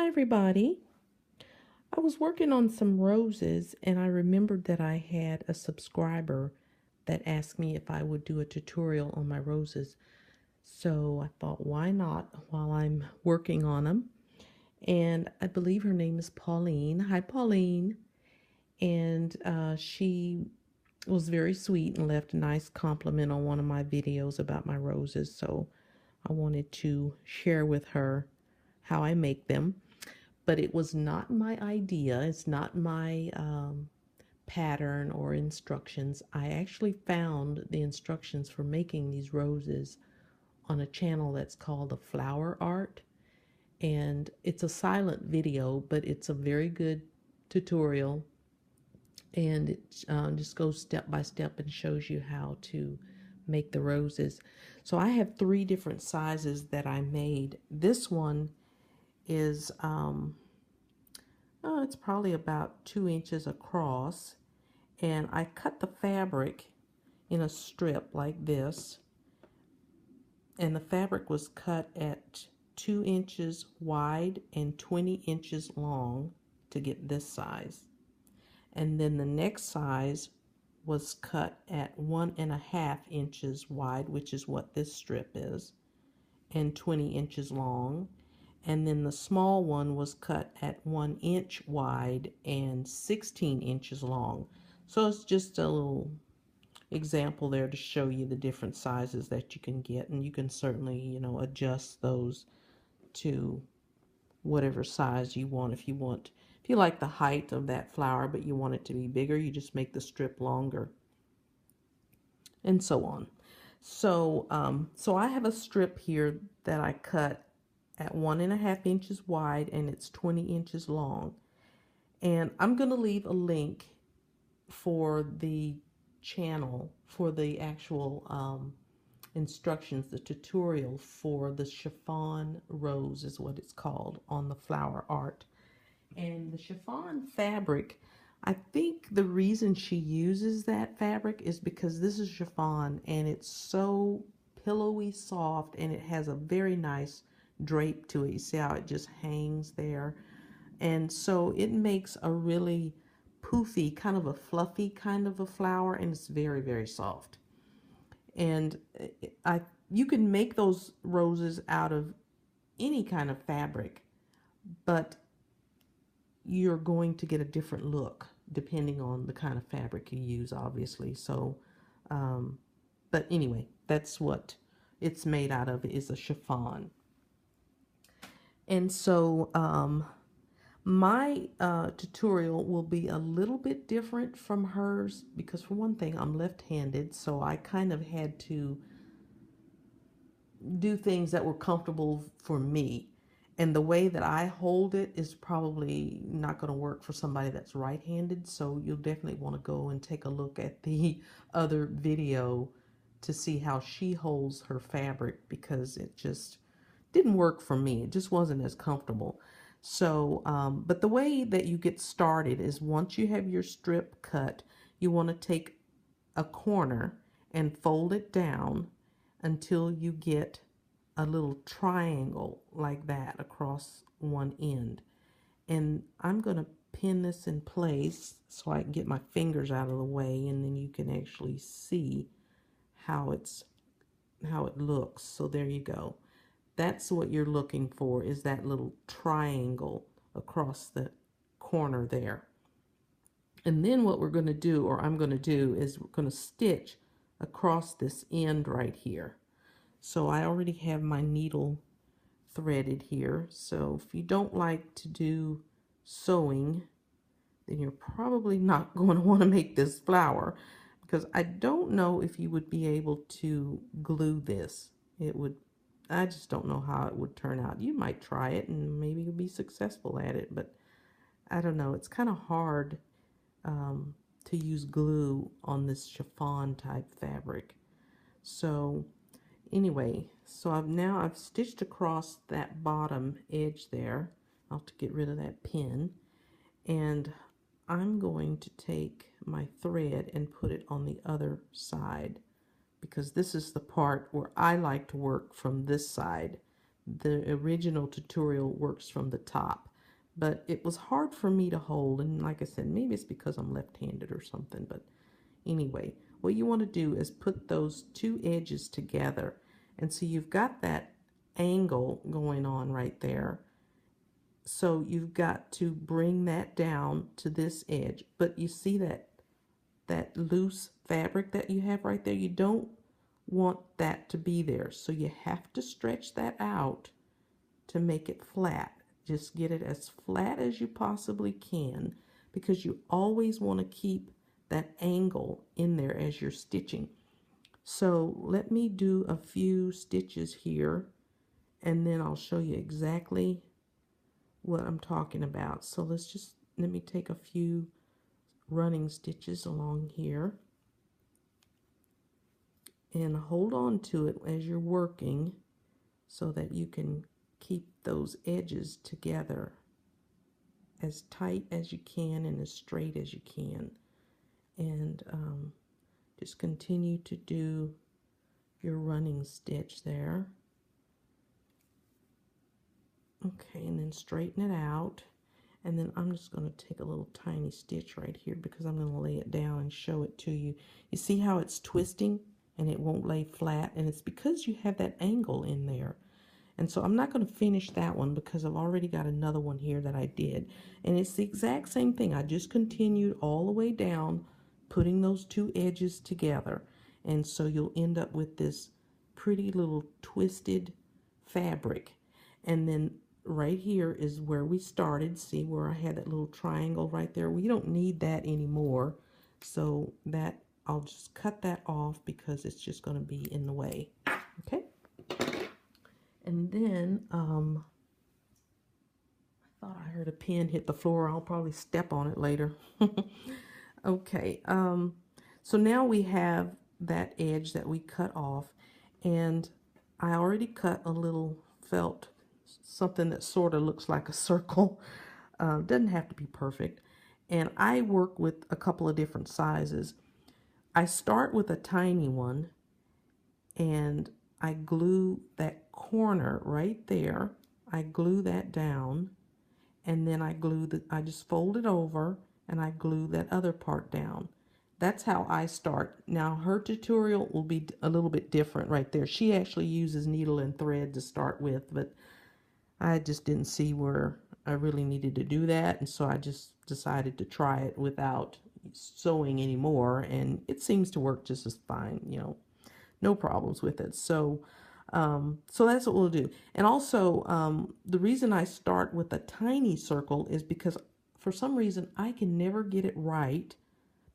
Hi everybody. I was working on some roses and I remembered that I had a subscriber that asked me if I would do a tutorial on my roses. So I thought, why not while I'm working on them? And I believe her name is Pauline. Hi, Pauline. And she was very sweet and left a nice compliment on one of my videos about my roses. So I wanted to share with her how I make them. But it was not my idea. It's not my pattern or instructions. I actually found the instructions for making these roses on a channel that's called the Flower Art. And it's a silent video, but it's a very good tutorial. And it just goes step by step and shows you how to make the roses. So I have 3 different sizes that I made. This one is it's probably about 2 inches across, and I cut the fabric in a strip like this, and the fabric was cut at 2 inches wide and 20 inches long to get this size. And then the next size was cut at 1.5 inches wide, which is what this strip is, and 20 inches long. And then the small one was cut at 1 inch wide and 16 inches long. So it's just a little example there to show you the different sizes that you can get, and you can certainly, adjust those to whatever size you want. If you like the height of that flower but you want it to be bigger, you just make the strip longer, and so on. So I have a strip here that I cut at 1.5 inches wide, and it's 20 inches long. And I'm going to leave a link for the channel for the actual instructions, the tutorial for the chiffon rose is what it's called on the Flower Art. And the chiffon fabric, I think the reason she uses that fabric is because this is chiffon and it's so pillowy soft, and it has a very nice drape to it. You see how it just hangs there? And so it makes a really poofy, kind of a fluffy kind of a flower, and it's very, very soft. And you can make those roses out of any kind of fabric, but you're going to get a different look depending on the kind of fabric you use, obviously. So, but anyway, that's what it's made out of, is a chiffon. And so my tutorial will be a little bit different from hers because, for one thing, I'm left-handed, so I kind of had to do things that were comfortable for me. And the way that I hold it is probably not going to work for somebody that's right-handed, so you'll definitely want to go and take a look at the other video to see how she holds her fabric, because it just didn't work for me. It just wasn't as comfortable. So, but the way that you get started is, once you have your strip cut, you want to take a corner and fold it down until you get a little triangle like that across one end. And I'm going to pin this in place so I can get my fingers out of the way, and then you can actually see how it looks. So there you go. That's what you're looking for, is that little triangle across the corner there. And then what we're going to do, or I'm going to do, is we're going to stitch across this end right here. So I already have my needle threaded here. So if you don't like to do sewing, then you're probably not going to want to make this flower, because I don't know if you would be able to glue this. I just don't know how it would turn out. You might try it and maybe you'll be successful at it, but I don't know. It's kind of hard to use glue on this chiffon type fabric. So anyway, so I've stitched across that bottom edge there. I'll have to get rid of that pin, and I'm going to take my thread and put it on the other side, because this is the part where I like to work from this side. The original tutorial works from the top. but it was hard for me to hold. And like I said, maybe it's because I'm left-handed or something. But anyway, what you want to do is put those two edges together. And so you've got that angle going on right there. So you've got to bring that down to this edge. But you see that loose fabric that you have right there? You don't want that to be there. So you have to stretch that out to make it flat. Just get it as flat as you possibly can, because you always want to keep that angle in there as you're stitching. So let me do a few stitches here, and then I'll show you exactly what I'm talking about. So let me take a few running stitches along here and hold on to it as you're working so that you can keep those edges together as tight as you can and as straight as you can. And just continue to do your running stitch there. Okay, and then straighten it out. And then I'm just going to take a little tiny stitch right here because I'm going to lay it down and show it to you. You see how it's twisting and it won't lay flat? And it's because you have that angle in there. And so I'm not going to finish that one because I've already got another one here that I did. And it's the exact same thing. I just continued all the way down, putting those two edges together. And so you'll end up with this pretty little twisted fabric. And then right here is where we started. See where I had that little triangle right there? We don't need that anymore. So that I'll just cut that off because it's just going to be in the way. Okay. And then I thought I heard a pin hit the floor. I'll probably step on it later. Okay. So now we have that edge that we cut off, and I already cut a little felt something that sort of looks like a circle. Doesn't have to be perfect. And I work with a couple of different sizes. I start with a tiny one, and I glue that corner right there. I glue that down, and then I just fold it over and I glue that other part down. That's how I start. Now her tutorial will be a little bit different right there. She actually uses needle and thread to start with, but I just didn't see where I really needed to do that, and so I just decided to try it without sewing anymore, and it seems to work just as fine, you know. No problems with it. So so that's what we'll do. And also the reason I start with a tiny circle is because for some reason I can never get it right,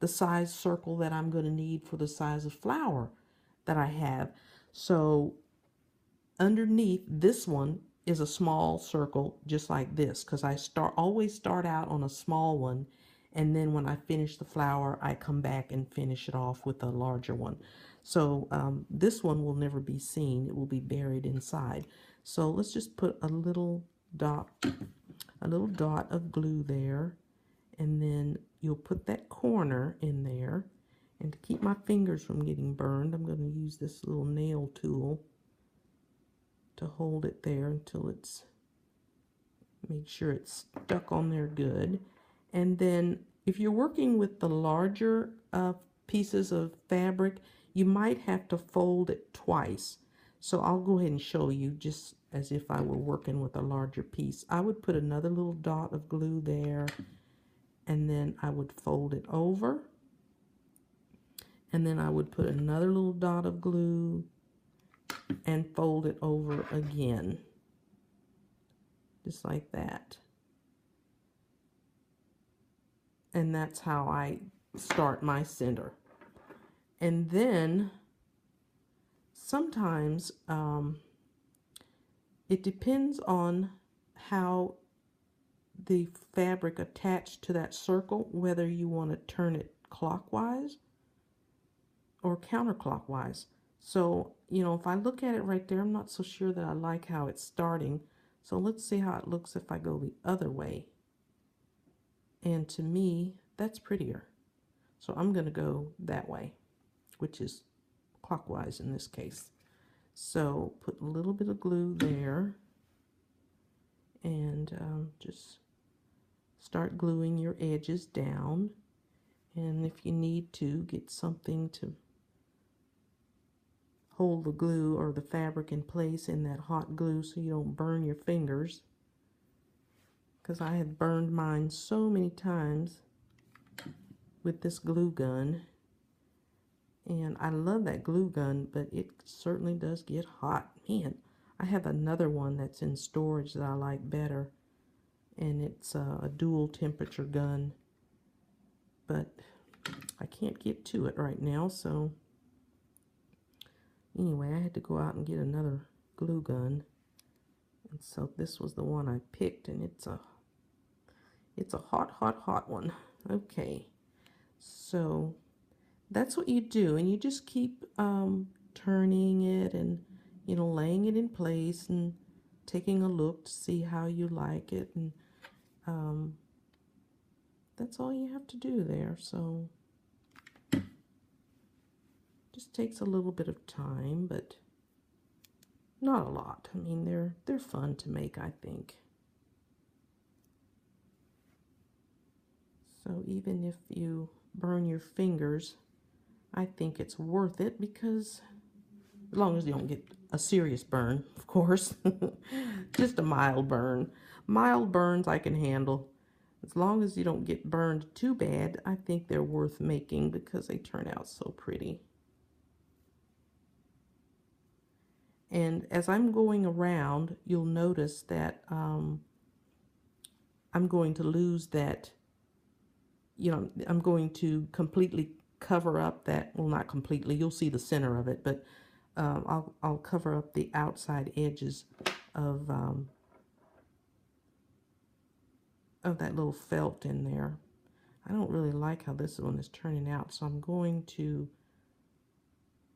the size circle that I'm going to need for the size of flower that I have. So underneath this one is a small circle just like this, because I always start out on a small one, and then when I finish the flower I come back and finish it off with a larger one. So this one will never be seen. It will be buried inside. So let's just put a little dot of glue there, and then you'll put that corner in there. And to keep my fingers from getting burned, I'm going to use this little nail tool to hold it there until make sure it's stuck on there good. And then if you're working with the larger pieces of fabric, you might have to fold it twice. So I'll go ahead and show you just as if I were working with a larger piece. I would put another little dot of glue there, and then I would fold it over, and then I would put another little dot of glue and fold it over again, just like that. And that's how I start my center. And then sometimes it depends on how the fabric attached to that circle, whether you want to turn it clockwise or counterclockwise. So, you know, if I look at it right there, I'm not so sure that I like how it's starting. So let's see how it looks if I go the other way. And to me, that's prettier. So I'm going to go that way, which is clockwise in this case. So put a little bit of glue there, and just start gluing your edges down. And if you need to, get something to hold the glue or the fabric in place in that hot glue so you don't burn your fingers. Because I have burned mine so many times with this glue gun. And I love that glue gun, but it certainly does get hot. Man, I have another one that's in storage that I like better. And it's a dual temperature gun. But I can't get to it right now, so anyway, I had to go out and get another glue gun. And so this was the one I picked, and it's a hot one. Okay, so that's what you do, and you just keep turning it and, you know, laying it in place and taking a look to see how you like it, and that's all you have to do there. So just takes a little bit of time, but not a lot. I mean, they're fun to make, I think. So even if you burn your fingers, I think it's worth it, because as long as you don't get a serious burn, of course. Just a mild burn. Mild burns I can handle. As long as you don't get burned too bad, I think they're worth making because they turn out so pretty. And as I'm going around, you'll notice that I'm going to lose that, you know, I'm going to completely cover up that, well, not completely, you'll see the center of it, but I'll cover up the outside edges of that little felt in there. I don't really like how this one is turning out, so I'm going to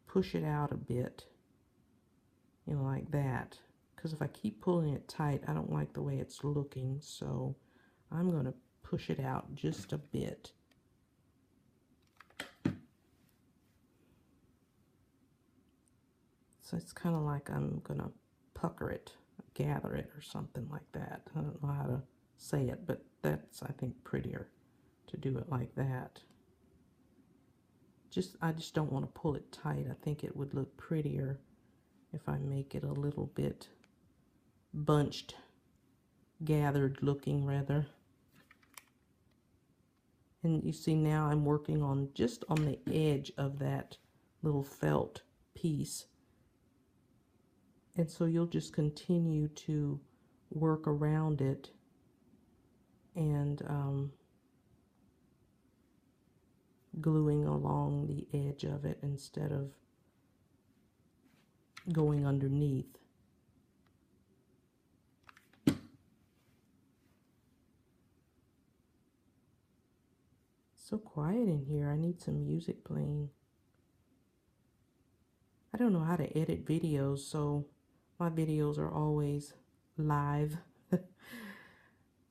push it out a bit, you know, like that. Because if I keep pulling it tight, I don't like the way it's looking, so I'm going to push it out just a bit. So it's kind of like I'm going to pucker it, gather it, or something like that. I don't know how to say it, but that's, I think, prettier to do it like that. I just don't want to pull it tight. I think it would look prettier if I make it a little bit bunched, gathered looking rather. And you see now I'm working on just on the edge of that little felt piece. And so you'll just continue to work around it and gluing along the edge of it instead of going underneath. So quiet in here. I need some music playing. I don't know how to edit videos, so my videos are always live.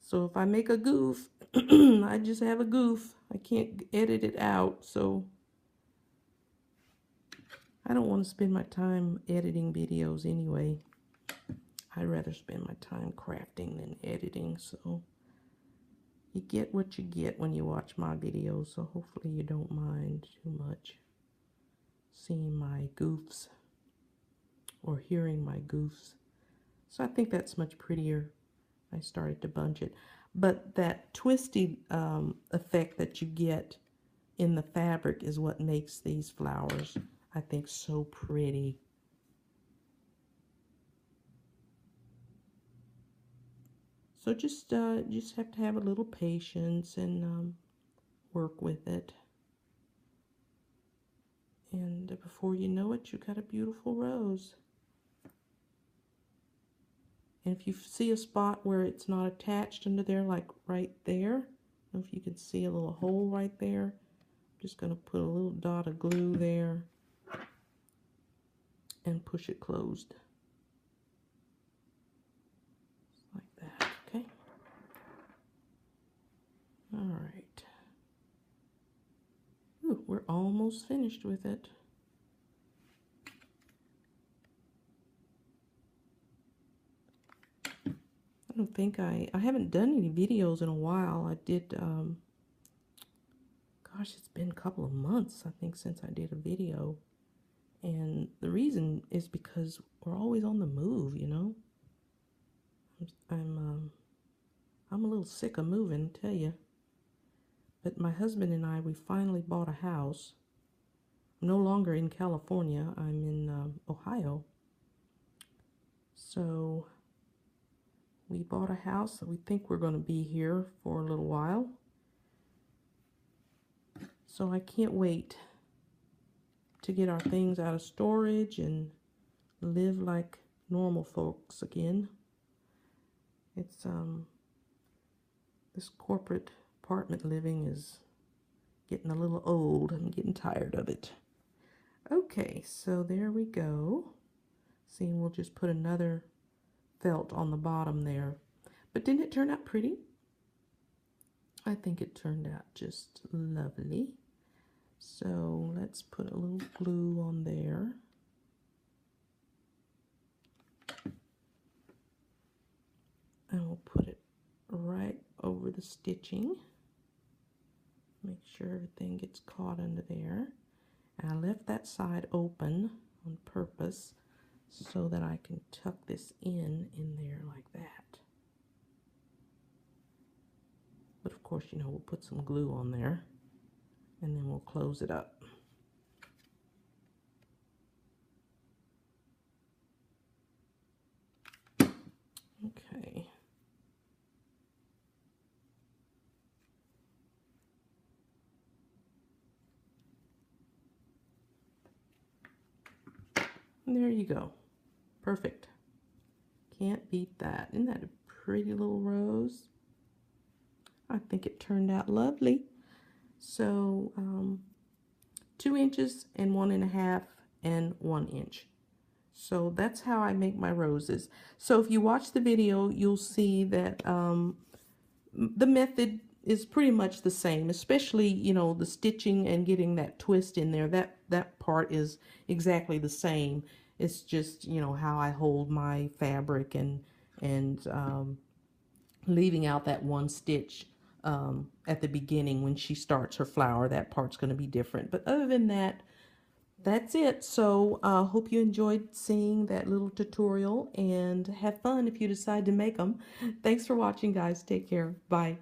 So if I make a goof, I just have a goof. I can't edit it out, so I don't want to spend my time editing videos anyway. I'd rather spend my time crafting than editing, so you get what you get when you watch my videos, so hopefully you don't mind too much seeing my goofs or hearing my goofs. So I think that's much prettier. I started to bunch it. But that twisty effect that you get in the fabric is what makes these flowers, I think, so pretty. So just have to have a little patience and work with it. And before you know it, you got a beautiful rose. And if you see a spot where it's not attached under there, like right there, I don't know if you can see a little hole right there, I'm just going to put a little dot of glue there and push it closed. Like that, okay? All right. Ooh, we're almost finished with it. I don't think I haven't done any videos in a while. I did, gosh, it's been a couple of months, I think, since I did a video. And the reason is because we're always on the move, you know. I'm a little sick of moving, I tell you. But my husband and I, we finally bought a house. I'm no longer in California. I'm in Ohio. So we bought a house. We think we're going to be here for a little while. So I can't wait to get our things out of storage and live like normal folks again. It's this corporate apartment living is getting a little old. I'm getting tired of it. Okay, so there we go. See, we'll just put another felt on the bottom there. But didn't it turn out pretty? I think it turned out just lovely. So let's put a little glue on there. And we'll put it right over the stitching. Make sure everything gets caught under there. And I left that side open on purpose so that I can tuck this in there like that. But of course, you know, we'll put some glue on there and then we'll close it up. Okay. And there you go. Perfect. Can't beat that. Isn't that a pretty little rose? I think it turned out lovely. So 2 inches and 1.5 and 1 inch. So that's how I make my roses. So if you watch the video, you'll see that the method is pretty much the same, especially, you know, the stitching and getting that twist in there. That part is exactly the same. It's just, you know, how I hold my fabric and leaving out that one stitch at the beginning when she starts her flower. That part's going to be different. But other than that, that's it. So hope you enjoyed seeing that little tutorial and have fun if you decide to make them. Thanks for watching, guys. Take care. Bye.